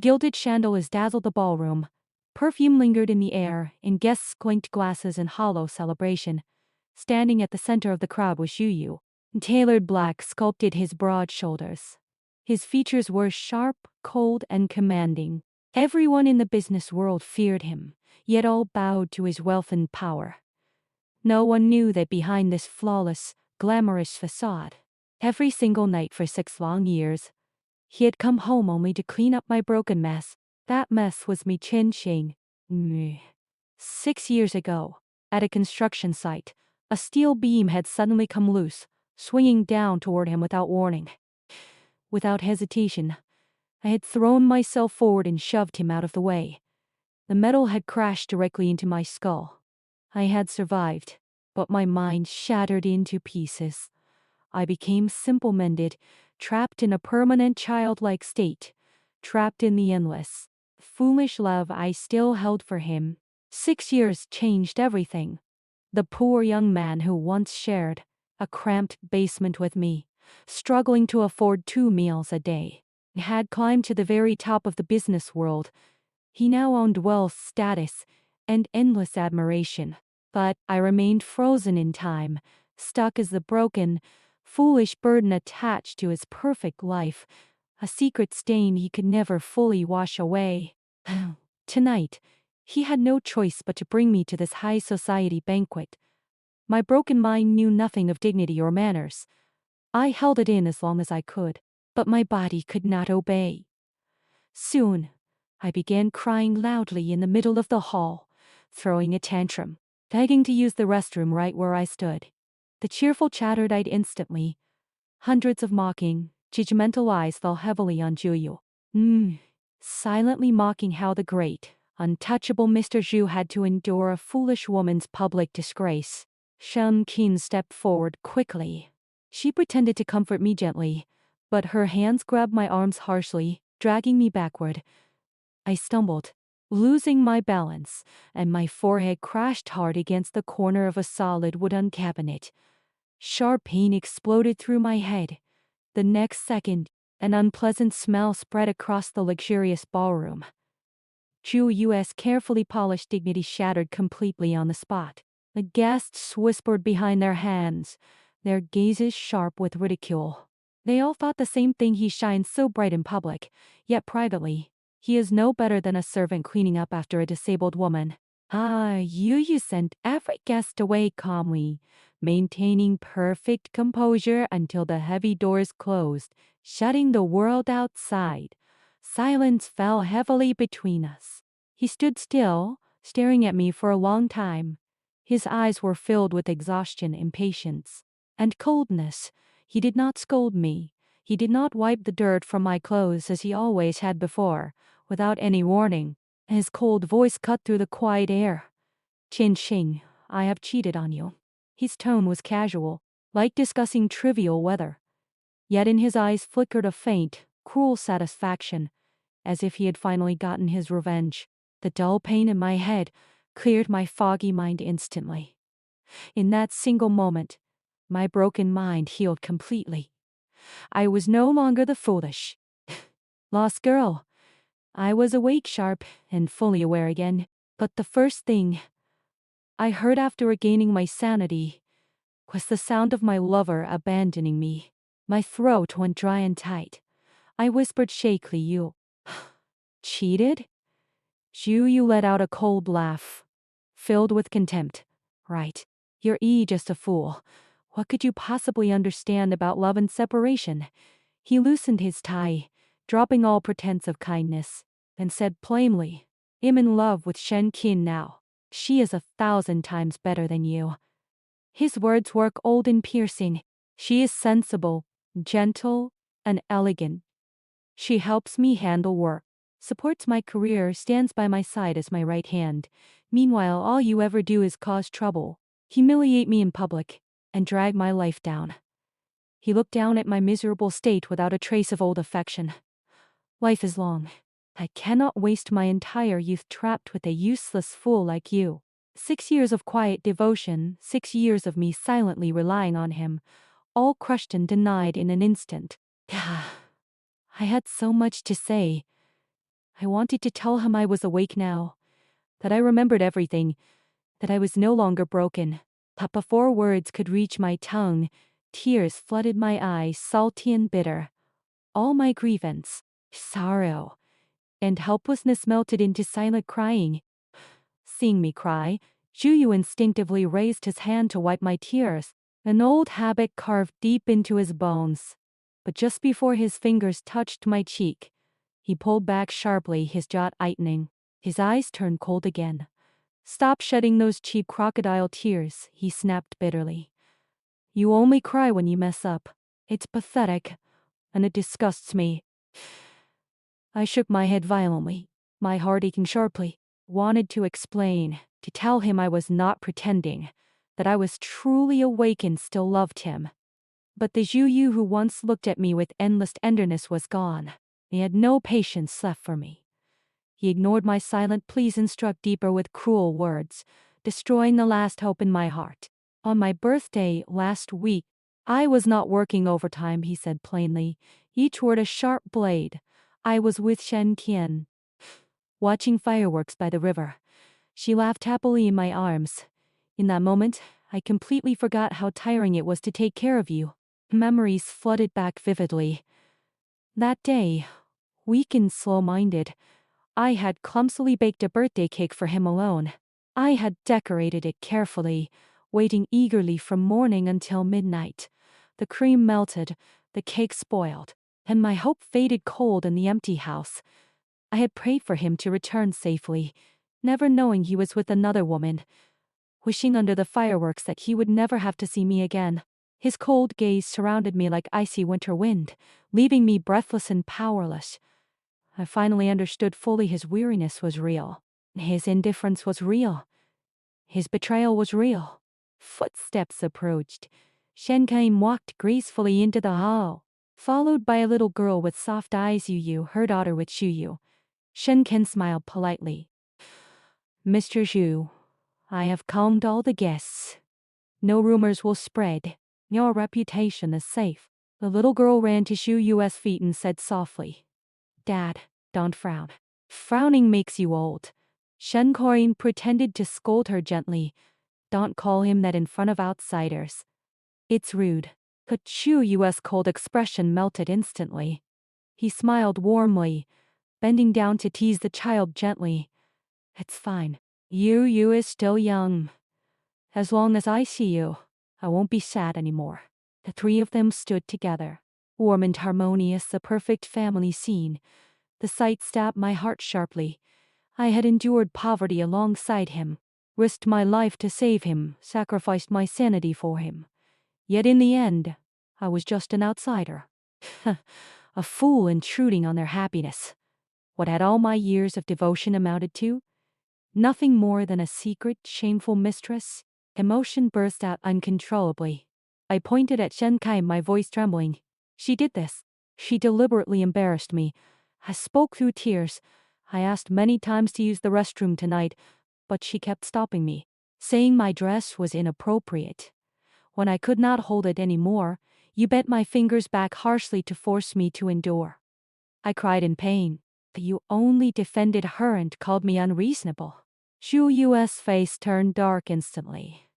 Gilded chandeliers dazzled the ballroom. Perfume lingered in the air, and guests clinked glasses in hollow celebration. Standing at the center of the crowd was Yu. Tailored black sculpted his broad shoulders. His features were sharp, cold, and commanding. Everyone in the business world feared him, yet all bowed to his wealth and power. No one knew that behind this flawless, glamorous facade, every single night for 6 long years, he had come home only to clean up my broken mess. That mess was me Qin. 6 years ago, at a construction site, a steel beam had suddenly come loose, swinging down toward him without warning. Without hesitation, I had thrown myself forward and shoved him out of the way. The metal had crashed directly into my skull. I had survived, but my mind shattered into pieces. I became simple-minded, trapped in a permanent childlike state, trapped in the endless, foolish love I still held for him. 6 years changed everything. The poor young man who once shared a cramped basement with me, struggling to afford 2 meals a day, had climbed to the very top of the business world. He now owned wealth, status, and endless admiration. But I remained frozen in time, stuck as the broken, foolish burden attached to his perfect life, a secret stain he could never fully wash away. Tonight, he had no choice but to bring me to this high society banquet. My broken mind knew nothing of dignity or manners. I held it in as long as I could, but my body could not obey. Soon, I began crying loudly in the middle of the hall, throwing a tantrum, begging to use the restroom right where I stood. The cheerful chatter died instantly. Hundreds of mocking, judgmental eyes fell heavily on Juyu. Silently mocking how the great, untouchable Mr. Zhu had to endure a foolish woman's public disgrace. Shen Qin stepped forward quickly. She pretended to comfort me gently, but her hands grabbed my arms harshly, dragging me backward. I stumbled, losing my balance, and my forehead crashed hard against the corner of a solid wooden cabinet. Sharp pain exploded through my head. The next second, an unpleasant smell spread across the luxurious ballroom. Zhu carefully polished dignity shattered completely on the spot. The guests whispered behind their hands, their gazes sharp with ridicule. They all thought the same thing. He shines so bright in public, yet privately, he is no better than a servant cleaning up after a disabled woman. Yu sent every guest away calmly, maintaining perfect composure until the heavy doors closed, shutting the world outside. Silence fell heavily between us. He stood still, staring at me for a long time. His eyes were filled with exhaustion, impatience, and coldness. He did not scold me. He did not wipe the dirt from my clothes as he always had before, without any warning. His cold voice cut through the quiet air. Qin, I have cheated on you. His tone was casual, like discussing trivial weather. Yet in his eyes flickered a faint, cruel satisfaction, as if he had finally gotten his revenge. The dull pain in my head cleared my foggy mind instantly. In that single moment, my broken mind healed completely. I was no longer the foolish, lost girl. I was awake, sharp, and fully aware again. But the first thing I heard after regaining my sanity was the sound of my lover abandoning me. My throat went dry and tight. I whispered shakily, "You cheated?" Yu let out a cold laugh, filled with contempt. "Right. You're just a fool. What could you possibly understand about love and separation?" He loosened his tie, dropping all pretense of kindness, and said plainly, "I'm in love with Shen Qin now. She is 1,000 times better than you." His words were cold and piercing. She is sensible, gentle, and elegant. She helps me handle work, supports my career, stands by my side as my right hand. Meanwhile, all you ever do is cause trouble, humiliate me in public, and drag my life down. He looked down at my miserable state without a trace of old affection. Life is long. I cannot waste my entire youth trapped with a useless fool like you. 6 years of quiet devotion, 6 years of me silently relying on him, all crushed and denied in an instant. I had so much to say. I wanted to tell him I was awake now, that I remembered everything, that I was no longer broken. But before words could reach my tongue, tears flooded my eyes, salty and bitter. All my grievance, sorrow, and helplessness melted into silent crying. Seeing me cry, Juyu instinctively raised his hand to wipe my tears, an old habit carved deep into his bones. But just before his fingers touched my cheek, he pulled back sharply, his jaw tightening. His eyes turned cold again. Stop shedding those cheap crocodile tears, he snapped bitterly. You only cry when you mess up. It's pathetic, and it disgusts me. I shook my head violently, my heart aching sharply. Wanted to explain, to tell him I was not pretending, that I was truly awake and still loved him. But the Juyu who once looked at me with endless tenderness was gone. He had no patience left for me. He ignored my silent pleas and struck deeper with cruel words, destroying the last hope in my heart. On my birthday last week, I was not working overtime, he said plainly, each word a sharp blade. I was with Shen Qian, watching fireworks by the river. She laughed happily in my arms. In that moment, I completely forgot how tiring it was to take care of you. Memories flooded back vividly. That day, weak and slow-minded, I had clumsily baked a birthday cake for him alone. I had decorated it carefully, waiting eagerly from morning until midnight. The cream melted, the cake spoiled, and my hope faded cold in the empty house. I had prayed for him to return safely, never knowing he was with another woman, wishing under the fireworks that he would never have to see me again. His cold gaze surrounded me like icy winter wind, leaving me breathless and powerless. I finally understood fully his weariness was real. His indifference was real. His betrayal was real. Footsteps approached. Shen Qian walked gracefully into the hall, followed by a little girl with soft eyes. Yu, her daughter with Shuyu. Shen Qian smiled politely. Mr. Zhu, I have calmed all the guests. No rumors will spread. Your reputation is safe. The little girl ran to Shuyu's feet and said softly, Dad, don't frown. Frowning makes you old. Shen Qian pretended to scold her gently. Don't call him that in front of outsiders. It's rude. But Shuyu's cold expression melted instantly. He smiled warmly, bending down to tease the child gently. It's fine. Yu is still young. As long as I see you, I won't be sad anymore. The three of them stood together, warm and harmonious, a perfect family scene. The sight stabbed my heart sharply. I had endured poverty alongside him, risked my life to save him, sacrificed my sanity for him. Yet in the end, I was just an outsider. A fool intruding on their happiness. What had all my years of devotion amounted to? Nothing more than a secret, shameful mistress. Emotion burst out uncontrollably. I pointed at Shen Qian, my voice trembling. She did this. She deliberately embarrassed me. I spoke through tears. I asked many times to use the restroom tonight, but she kept stopping me, saying my dress was inappropriate. When I could not hold it anymore, you bent my fingers back harshly to force me to endure. I cried in pain, but you only defended her and called me unreasonable. Shuyu's face turned dark instantly.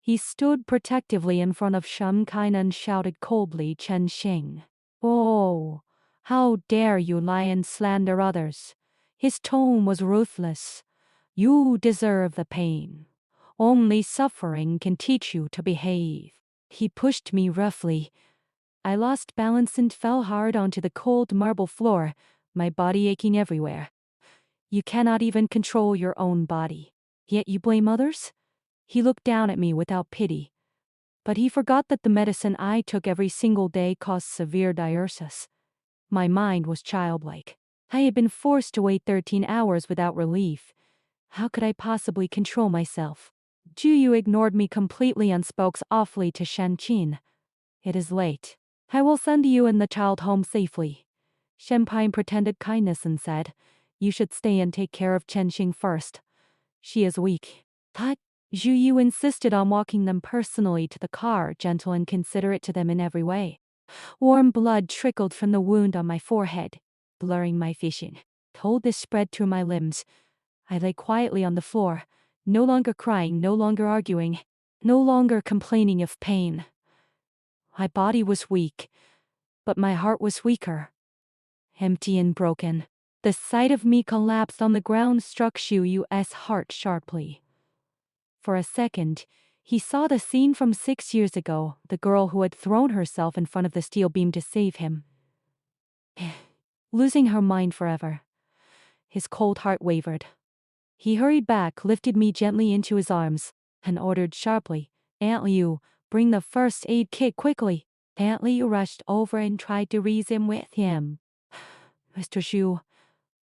He stood protectively in front of Shen Qian and shouted coldly, Chen Xing. Oh, how dare you lie and slander others? His tone was ruthless. You deserve the pain. Only suffering can teach you to behave. He pushed me roughly. I lost balance and fell hard onto the cold marble floor, my body aching everywhere. You cannot even control your own body, yet you blame others? He looked down at me without pity. But he forgot that the medicine I took every single day caused severe diursis. My mind was childlike. I had been forced to wait 13 hours without relief. How could I possibly control myself? Juyu ignored me completely and spoke softly to Shen Qian. It is late. I will send you and the child home safely. Shen Qian pretended kindness and said, You should stay and take care of Chen Xing first. She is weak. But Juyu insisted on walking them personally to the car, gentle and considerate to them in every way. Warm blood trickled from the wound on my forehead, blurring my vision. Coldness spread through my limbs. I lay quietly on the floor, no longer crying, no longer arguing, no longer complaining of pain. My body was weak, but my heart was weaker, empty and broken. The sight of me collapsed on the ground struck Shu-yu's heart sharply. For a second, he saw the scene from 6 years ago, the girl who had thrown herself in front of the steel beam to save him. Losing her mind forever. His cold heart wavered. He hurried back, lifted me gently into his arms, and ordered sharply, "Aunt Liu, bring the first aid kit quickly." Aunt Liu rushed over and tried to reason with him. "Mr. Shu,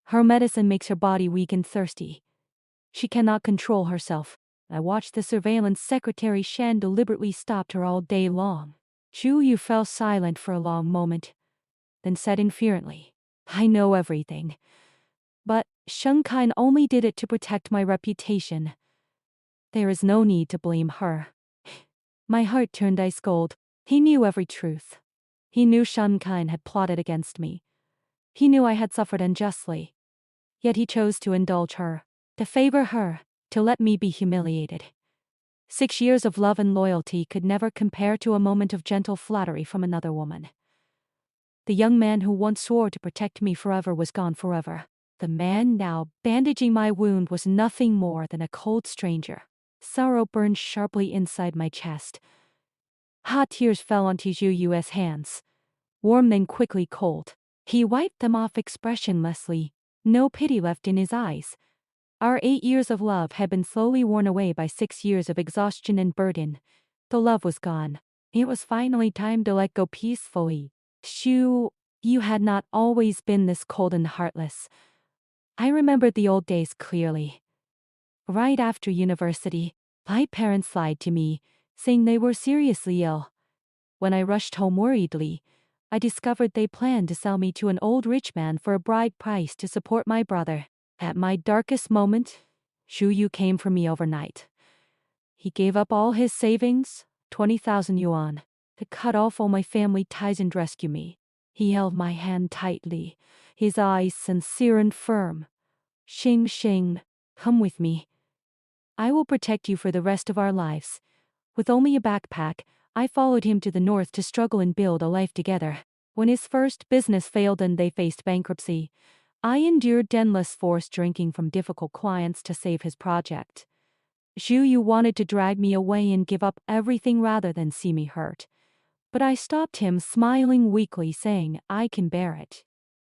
her medicine makes her body weak and thirsty. She cannot control herself. I watched the surveillance secretary Shan deliberately stopped her all day long." Shu-yu fell silent for a long moment, then said inferently, "I know everything. But Shengkai only did it to protect my reputation. There is no need to blame her." My heart turned ice cold. He knew every truth. He knew Shengkai had plotted against me. He knew I had suffered unjustly. Yet he chose to indulge her, to favor her, to let me be humiliated. 6 years of love and loyalty could never compare to a moment of gentle flattery from another woman. The young man who once swore to protect me forever was gone forever. The man now bandaging my wound was nothing more than a cold stranger. Sorrow burned sharply inside my chest. Hot tears fell onto Shu-yu's hands, warm then quickly cold. He wiped them off expressionlessly, no pity left in his eyes. Our 8 years of love had been slowly worn away by 6 years of exhaustion and burden. The love was gone. It was finally time to let go peacefully. Shu, you had not always been this cold and heartless. I remembered the old days clearly. Right after university, my parents lied to me, saying they were seriously ill. When I rushed home worriedly, I discovered they planned to sell me to an old rich man for a bride price to support my brother. At my darkest moment, Shu-yu came for me overnight. He gave up all his savings, 20,000 yuan, to cut off all my family ties and rescue me. He held my hand tightly, his eyes sincere and firm. "Xing Xing, come with me. I will protect you for the rest of our lives." With only a backpack, I followed him to the north to struggle and build a life together. When his first business failed and they faced bankruptcy, I endured endless forced drinking from difficult clients to save his project. Shu-yu wanted to drag me away and give up everything rather than see me hurt. But I stopped him, smiling weakly, saying, "I can bear it."